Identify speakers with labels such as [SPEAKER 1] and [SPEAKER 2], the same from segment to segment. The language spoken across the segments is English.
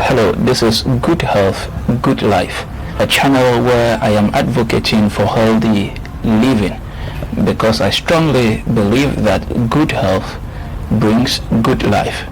[SPEAKER 1] Hello, this is Good Health, Good Life, a channel where I am advocating for healthy living because I strongly believe that good health brings good life.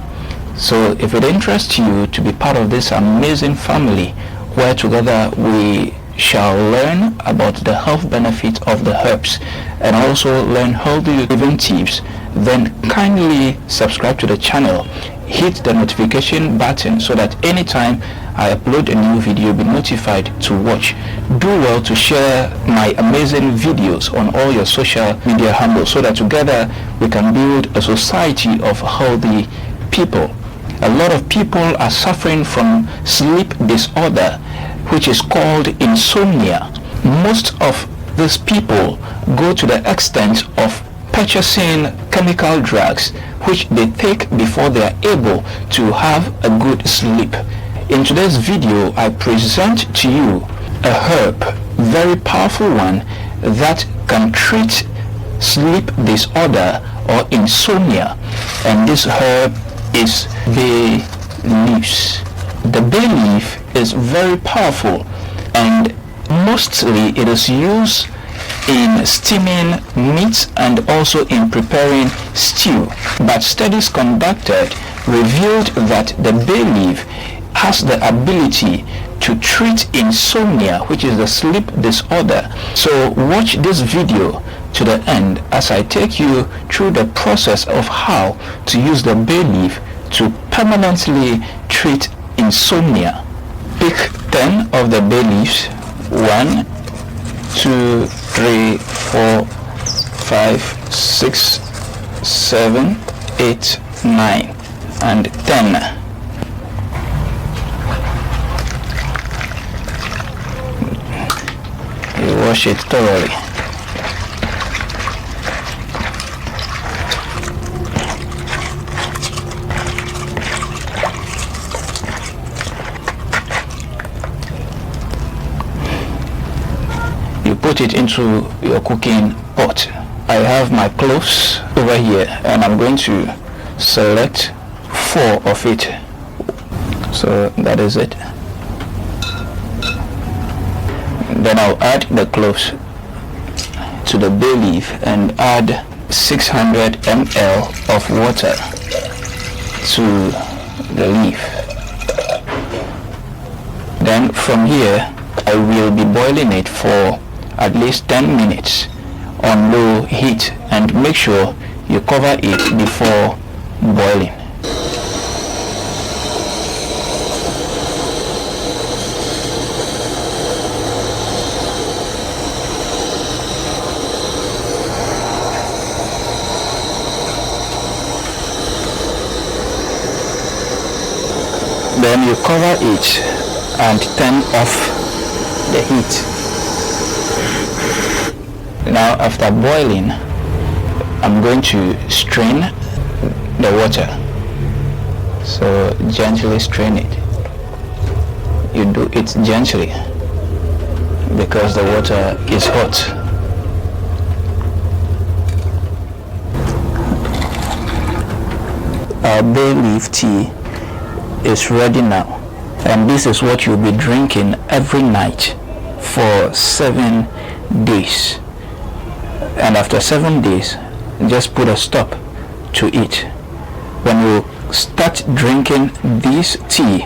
[SPEAKER 1] So if it interests you to be part of this amazing family where together we shall learn about the health benefits of the herbs and also learn healthy living tips, then kindly subscribe to the channel, hit the notification button so that anytime I upload a new video you'll be notified to watch. Do well to share my amazing videos on all your social media handles so that together we can build a society of healthy people. A lot of people are suffering from sleep disorder, which is called insomnia. Most of these people go to the extent of purchasing chemical drugs which they take before they are able to have a good sleep. In today's video, I present to you a herb, very powerful one, that can treat sleep disorder or insomnia, and this herb is bay leaves. The bay leaf is very powerful and mostly it is used in steaming meats and also in preparing stew. But studies conducted revealed that the bay leaf has the ability to treat insomnia, which is the sleep disorder. So watch this video to the end as I take you through the process of how to use the bay leaf to permanently treat insomnia. Pick 10 of the bay leaves. 1, 2, 3, 4, 5, 6, 7, 8, 9, and 10. You wash it thoroughly. You put it into your cooking pot. I have my cloves over here and I'm going to select 4 of it. So that is it. Then I'll add the cloves to the bay leaf and add 600 ml of water to the leaf. Then from here I will be boiling it for at least 10 minutes on low heat, and make sure you cover it before boiling. Then you cover it and turn off the heat. Now after boiling, I'm going to strain the water. So gently strain it. You do it gently because the water is hot. Our bay leaf tea is ready now, and this is what you'll be drinking every night for 7 days. And after 7 days, just put a stop to it. When you start drinking this tea,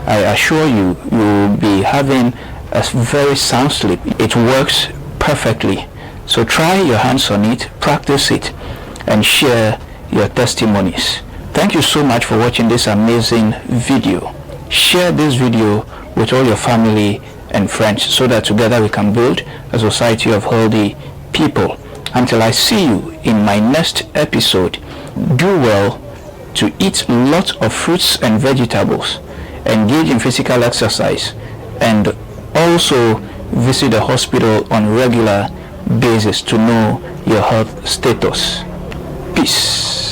[SPEAKER 1] I assure you, you will be having a very sound sleep. It works perfectly. So try your hands on it, practice it, and share your testimonies. Thank you so much for watching this amazing video. Share this video with all your family and friends so that together we can build a society of healthy people. Until I see you in my next episode, do well to eat lots of fruits and vegetables, engage in physical exercise, and also visit the hospital on regular basis to know your health status. Peace.